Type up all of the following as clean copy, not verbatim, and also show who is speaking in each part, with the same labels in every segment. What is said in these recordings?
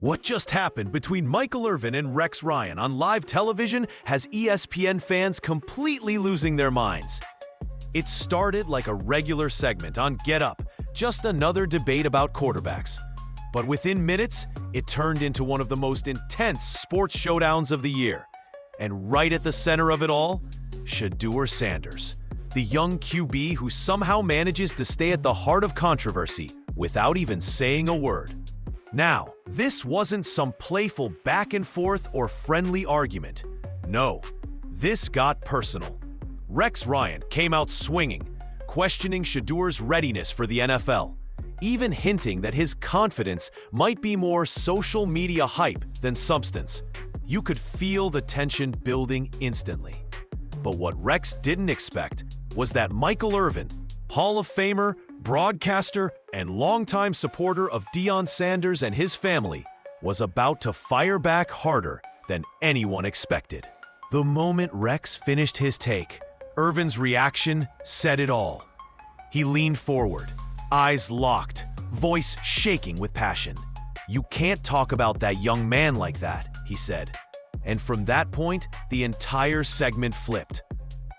Speaker 1: What just happened between Michael Irvin and Rex Ryan on live television has ESPN fans completely losing their minds. It started like a regular segment on Get Up, just another debate about quarterbacks. But within minutes, it turned into one of the most intense sports showdowns of the year. And right at the center of it all, Shedeur Sanders, the young QB who somehow manages to stay at the heart of controversy without even saying a word. Now, this wasn't some playful back and forth or friendly argument. No, this got personal. Rex Ryan came out swinging, questioning Shedeur's readiness for the NFL, even hinting that his confidence might be more social media hype than substance. You could feel the tension building instantly. But what Rex didn't expect was that Michael Irvin, Hall of Famer, broadcaster, and longtime supporter of Deion Sanders and his family, was about to fire back harder than anyone expected. The moment Rex finished his take, Irvin's reaction said it all. He leaned forward, eyes locked, voice shaking with passion. "You can't talk about that young man like that," he said. And from that point, the entire segment flipped.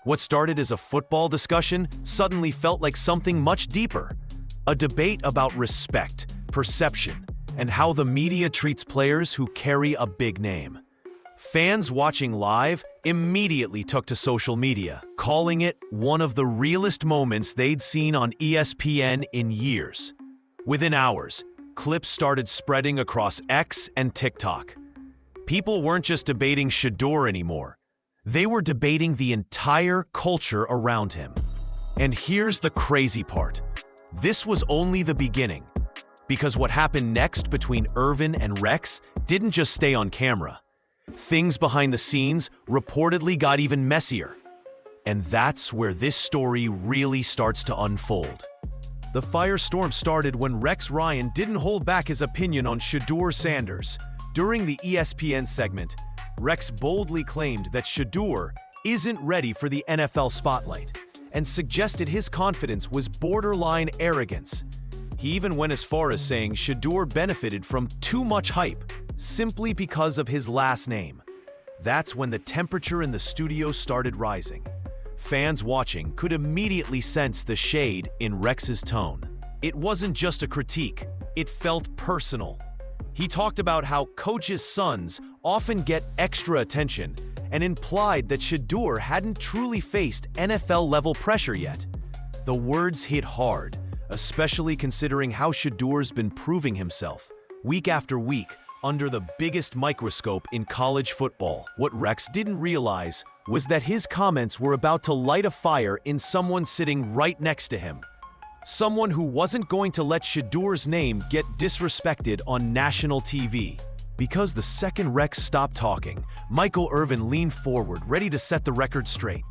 Speaker 1: What started as a football discussion suddenly felt like something much deeper. A debate about respect, perception, and how the media treats players who carry a big name. Fans watching live immediately took to social media, calling it one of the realest moments they'd seen on ESPN in years. Within hours, clips started spreading across X and TikTok. People weren't just debating Shedeur anymore. They were debating the entire culture around him. And here's the crazy part. This was only the beginning. Because what happened next between Irvin and Rex didn't just stay on camera. Things behind the scenes reportedly got even messier. And that's where this story really starts to unfold. The firestorm started when Rex Ryan didn't hold back his opinion on Shedeur Sanders. During the ESPN segment, Rex boldly claimed that Shedeur isn't ready for the NFL spotlight and suggested his confidence was borderline arrogance. He even went as far as saying Shedeur benefited from too much hype simply because of his last name. That's when the temperature in the studio started rising. Fans watching could immediately sense the shade in Rex's tone. It wasn't just a critique, it felt personal. He talked about how coaches' sons often get extra attention and implied that Shedeur hadn't truly faced NFL-level pressure yet. The words hit hard, especially considering how Shedeur's been proving himself week after week under the biggest microscope in college football. What Rex didn't realize was that his comments were about to light a fire in someone sitting right next to him. Someone who wasn't going to let Shedeur's name get disrespected on national TV. Because the second Rex stopped talking, Michael Irvin leaned forward, ready to set the record straight.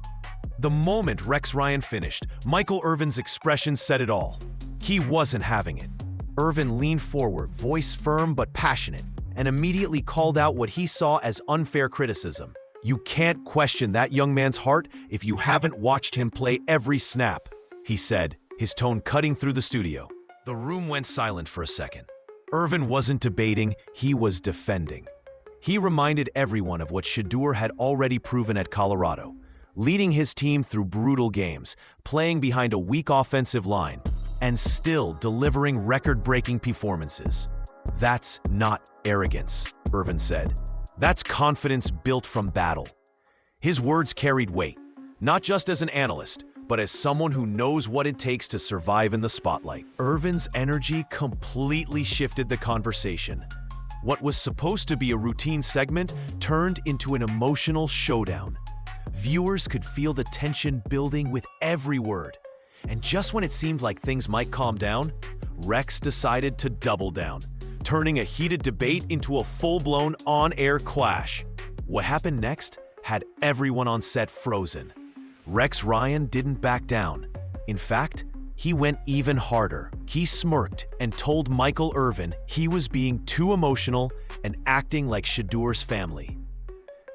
Speaker 1: The moment Rex Ryan finished, Michael Irvin's expression said it all. He wasn't having it. Irvin leaned forward, voice firm but passionate, and immediately called out what he saw as unfair criticism. "You can't question that young man's heart if you haven't watched him play every snap," he said, his tone cutting through the studio. The room went silent for a second. Irvin wasn't debating, he was defending. He reminded everyone of what Shedeur had already proven at Colorado, leading his team through brutal games, playing behind a weak offensive line, and still delivering record-breaking performances. "That's not arrogance," Irvin said. "That's confidence built from battle." His words carried weight, not just as an analyst, but as someone who knows what it takes to survive in the spotlight. Irvin's energy completely shifted the conversation. What was supposed to be a routine segment turned into an emotional showdown. Viewers could feel the tension building with every word. And just when it seemed like things might calm down, Rex decided to double down, turning a heated debate into a full-blown on-air clash. What happened next had everyone on set frozen. Rex Ryan didn't back down. In fact, he went even harder. He smirked and told Michael Irvin he was being too emotional and acting like Shedeur's family.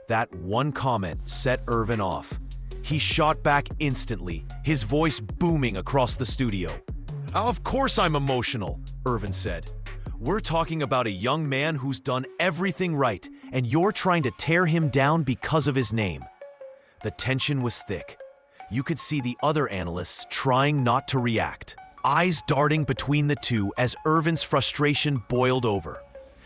Speaker 1: That one comment set Irvin off. He shot back instantly, his voice booming across the studio. "Of course I'm emotional," Irvin said. We're talking about a young man who's done everything right, and you're trying to tear him down because of his name. The tension was thick. You could see the other analysts trying not to react, eyes darting between the two as Irvin's frustration boiled over.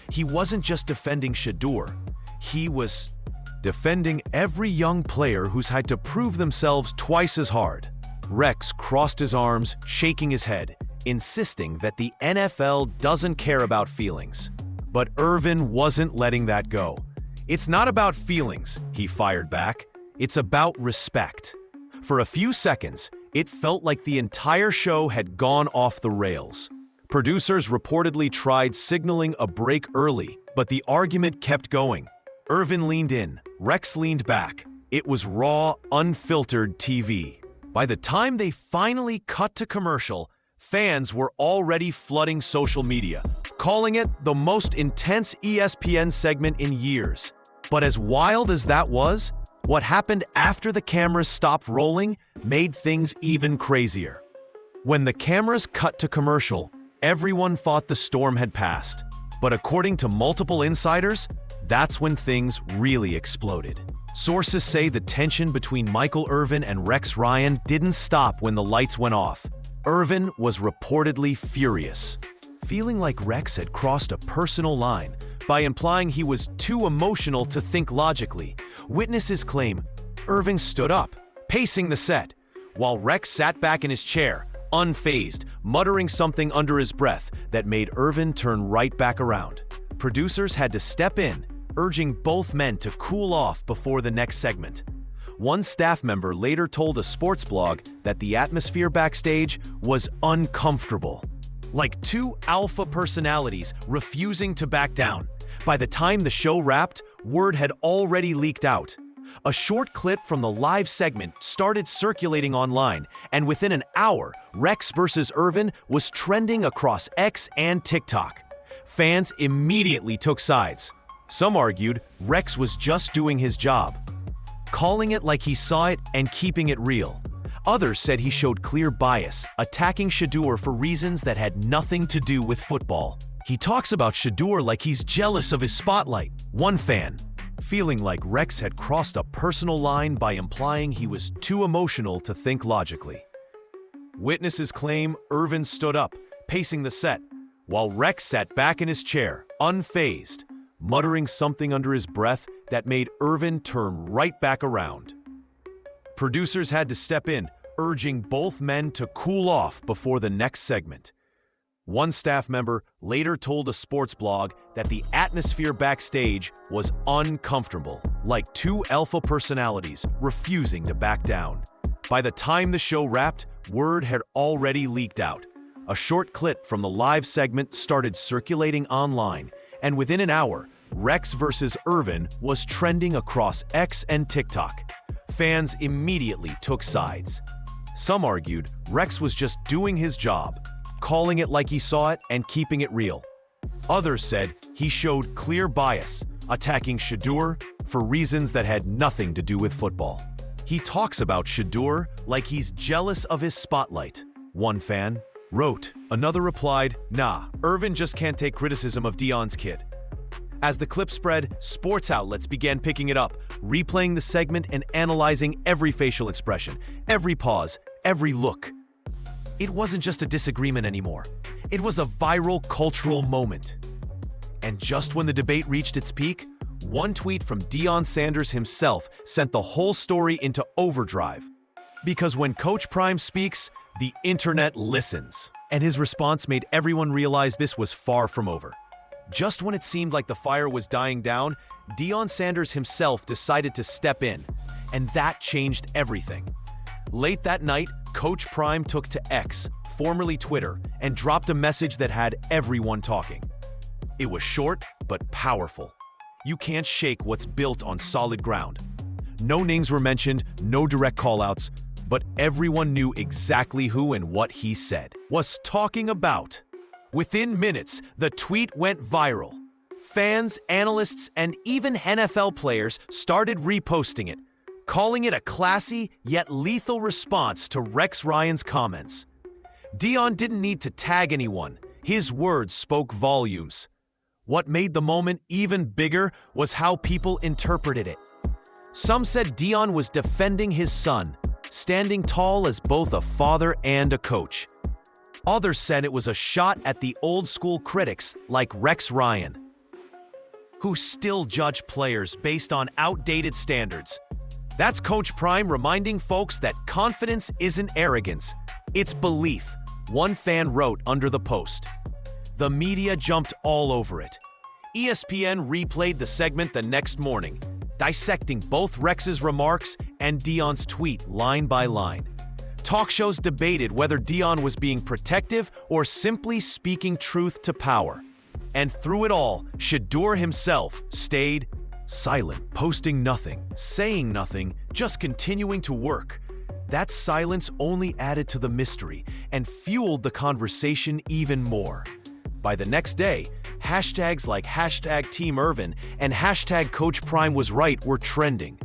Speaker 1: He wasn't just defending Shedeur, he was defending every young player who's had to prove themselves twice as hard. Rex crossed his arms, shaking his head, insisting that the NFL doesn't care about feelings. But Irvin wasn't letting that go. "It's not about feelings," he fired back. "It's about respect." For a few seconds, it felt like the entire show had gone off the rails. Producers reportedly tried signaling a break early, but the argument kept going. Irvin leaned in, Rex leaned back. It was raw, unfiltered TV. By the time they finally cut to commercial, fans were already flooding social media, calling it the most intense ESPN segment in years. But as wild as that was, what happened after the cameras stopped rolling made things even crazier. When the cameras cut to commercial, everyone thought the storm had passed. But according to multiple insiders, that's when things really exploded. Sources say the tension between Michael Irvin and Rex Ryan didn't stop when the lights went off. Irvin was reportedly furious, feeling like Rex had crossed a personal line by implying he was too emotional to think logically. Witnesses claim Irvin stood up, pacing the set, while Rex sat back in his chair, unfazed, muttering something under his breath that made Irvin turn right back around. Producers had to step in, urging both men to cool off before the next segment. One staff member later told a sports blog that the atmosphere backstage was uncomfortable, like two alpha personalities refusing to back down. By the time the show wrapped, word had already leaked out. A short clip from the live segment started circulating online, and within an hour, Rex versus Irvin was trending across X and TikTok. Fans immediately took sides. Some argued Rex was just doing his job, calling it like he saw it and keeping it real. Others said he showed clear bias, attacking Shedeur for reasons that had nothing to do with football. He talks about Shedeur like he's jealous of his spotlight. One fan, feeling like Rex had crossed a personal line by implying he was too emotional to think logically. Witnesses claim Irvin stood up, pacing the set, while Rex sat back in his chair, unfazed, muttering something under his breath that made Irvin turn right back around. Producers had to step in, urging both men to cool off before the next segment. One staff member later told a sports blog that the atmosphere backstage was uncomfortable, like two alpha personalities refusing to back down. By the time the show wrapped, word had already leaked out. A short clip from the live segment started circulating online, and within an hour, Rex versus Irvin was trending across X and TikTok. Fans immediately took sides. Some argued Rex was just doing his job, calling it like he saw it and keeping it real. Others said he showed clear bias, attacking Shedeur for reasons that had nothing to do with football. He talks about Shedeur like he's jealous of his spotlight, one fan wrote. Another replied, "Nah, Irvin just can't take criticism of Deion's kid." As the clip spread, sports outlets began picking it up, replaying the segment and analyzing every facial expression, every pause, every look. It wasn't just a disagreement anymore. It was a viral cultural moment. And just when the debate reached its peak, one tweet from Deion Sanders himself sent the whole story into overdrive. Because when Coach Prime speaks, the internet listens. And his response made everyone realize this was far from over. Just when it seemed like the fire was dying down, Deion Sanders himself decided to step in, and that changed everything. Late that night, Coach Prime took to X, formerly Twitter, and dropped a message that had everyone talking. It was short, but powerful. You can't shake what's built on solid ground. No names were mentioned, no direct callouts, but everyone knew exactly who and what he said was talking about. Within minutes, the tweet went viral. Fans, analysts, and even NFL players started reposting it, calling it a classy yet lethal response to Rex Ryan's comments. Deion didn't need to tag anyone. His words spoke volumes. What made the moment even bigger was how people interpreted it. Some said Deion was defending his son, standing tall as both a father and a coach. Others said it was a shot at the old-school critics like Rex Ryan, who still judge players based on outdated standards. That's Coach Prime reminding folks that confidence isn't arrogance, it's belief, one fan wrote under the post. The media jumped all over it. ESPN replayed the segment the next morning, dissecting both Rex's remarks and Deion's tweet line by line. Talk shows debated whether Deion was being protective or simply speaking truth to power. And through it all, Shedeur himself stayed silent, posting nothing, saying nothing, just continuing to work. That silence only added to the mystery and fueled the conversation even more. By the next day, hashtags like #Team Irvin and #Coach Prime was right were trending.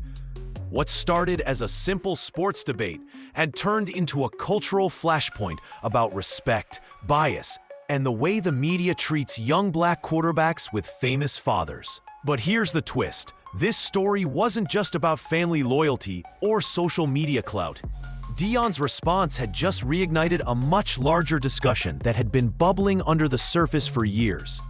Speaker 1: What started as a simple sports debate had turned into a cultural flashpoint about respect, bias, and the way the media treats young black quarterbacks with famous fathers. But here's the twist. This story wasn't just about family loyalty or social media clout. Deion's response had just reignited a much larger discussion that had been bubbling under the surface for years.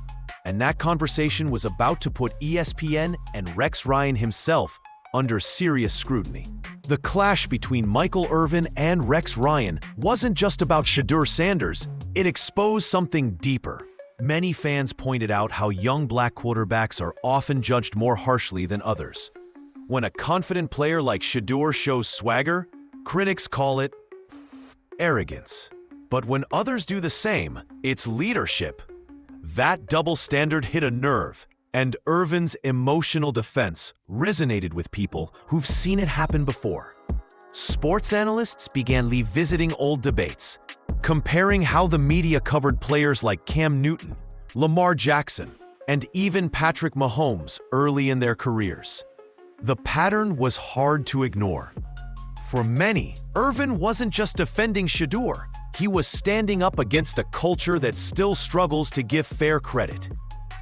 Speaker 1: And that conversation was about to put ESPN and Rex Ryan himself under serious scrutiny. The clash between Michael Irvin and Rex Ryan wasn't just about Shedeur Sanders, it exposed something deeper. Many fans pointed out how young black quarterbacks are often judged more harshly than others. When a confident player like Shedeur shows swagger, critics call it arrogance. But when others do the same, it's leadership. That double standard hit a nerve, and Irvin's emotional defense resonated with people who've seen it happen before. Sports analysts began revisiting old debates, comparing how the media covered players like Cam Newton, Lamar Jackson, and even Patrick Mahomes early in their careers. The pattern was hard to ignore. For many, Irvin wasn't just defending Shedeur, he was standing up against a culture that still struggles to give fair credit.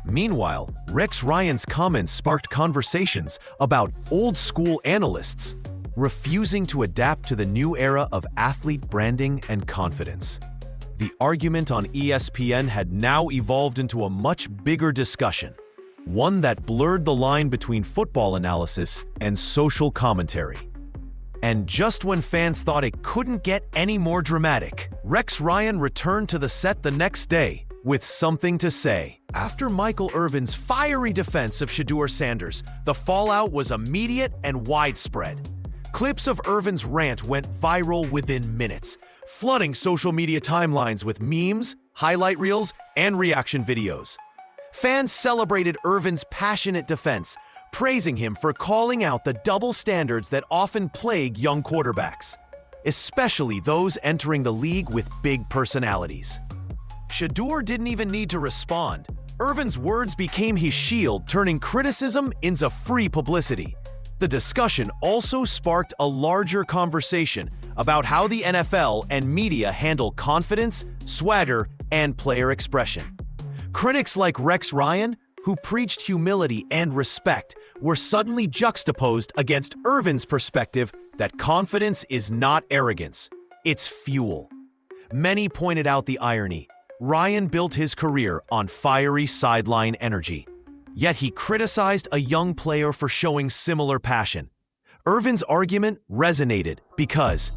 Speaker 1: Meanwhile, Rex Ryan's comments sparked conversations about old-school analysts refusing to adapt to the new era of athlete branding and confidence. The argument on ESPN had now evolved into a much bigger discussion, one that blurred the line between football analysis and social commentary. And just when fans thought it couldn't get any more dramatic, Rex Ryan returned to the set the next day with something to say. After Michael Irvin's fiery defense of Shedeur Sanders, the fallout was immediate and widespread. Clips of Irvin's rant went viral within minutes, flooding social media timelines with memes, highlight reels, and reaction videos. Fans celebrated Irvin's passionate defense, praising him for calling out the double standards that often plague young quarterbacks, especially those entering the league with big personalities. Shedeur didn't even need to respond. Irvin's words became his shield, turning criticism into free publicity. The discussion also sparked a larger conversation about how the NFL and media handle confidence, swagger, and player expression. Critics like Rex Ryan, who preached humility and respect, were suddenly juxtaposed against Irvin's perspective that confidence is not arrogance, it's fuel. Many pointed out the irony. Ryan built his career on fiery sideline energy, yet he criticized a young player for showing similar passion. Irvin's argument resonated because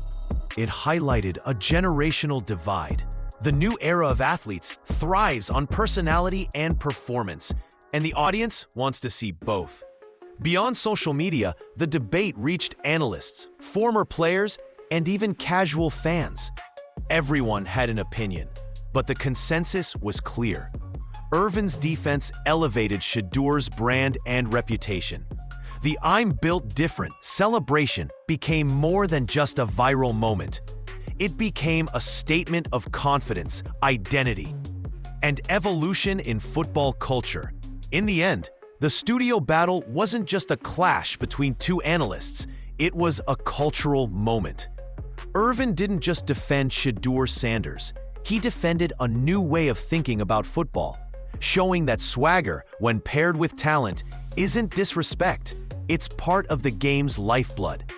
Speaker 1: it highlighted a generational divide. The new era of athletes thrives on personality and performance, and the audience wants to see both. Beyond social media, the debate reached analysts, former players, and even casual fans. Everyone had an opinion, but the consensus was clear. Irvin's defense elevated Shedeur's brand and reputation. The "I'm built different" celebration became more than just a viral moment. It became a statement of confidence, identity, and evolution in football culture. In the end, the studio battle wasn't just a clash between two analysts, it was a cultural moment. Irvin didn't just defend Shedeur Sanders, He defended a new way of thinking about football, showing that swagger, when paired with talent, isn't disrespect. It's part of the game's lifeblood.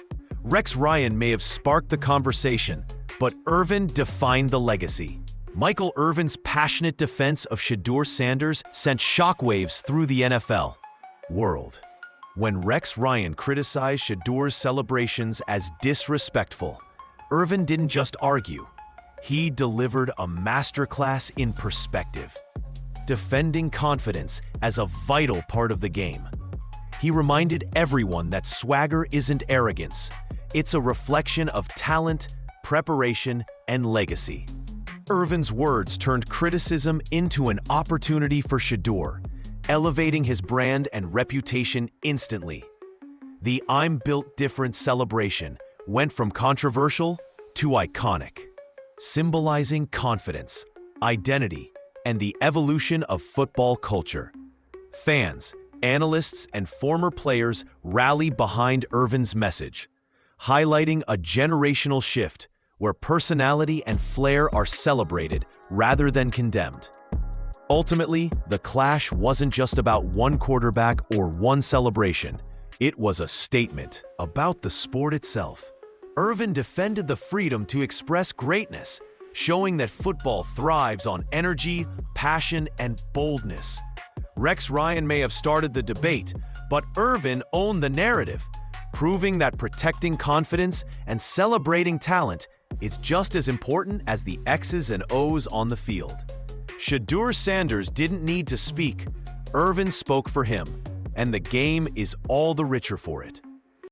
Speaker 1: Rex Ryan may have sparked the conversation, but Irvin defined the legacy. Michael Irvin's passionate defense of Shedeur Sanders sent shockwaves through the NFL world. When Rex Ryan criticized Shedeur's celebrations as disrespectful, Irvin didn't just argue. He delivered a masterclass in perspective, defending confidence as a vital part of the game. He reminded everyone that swagger isn't arrogance. It's a reflection of talent, preparation, and legacy. Irvin's words turned criticism into an opportunity for Shedeur, elevating his brand and reputation instantly. The "I'm built different" celebration went from controversial to iconic, symbolizing confidence, identity, and the evolution of football culture. Fans, analysts, and former players rally behind Irvin's message, highlighting a generational shift where personality and flair are celebrated rather than condemned. Ultimately, the clash wasn't just about one quarterback or one celebration. It was a statement about the sport itself. Irvin defended the freedom to express greatness, showing that football thrives on energy, passion, and boldness. Rex Ryan may have started the debate, but Irvin owned the narrative, proving that protecting confidence and celebrating talent is just as important as the X's and O's on the field. Shedeur Sanders didn't need to speak. Irvin spoke for him, and the game is all the richer for it.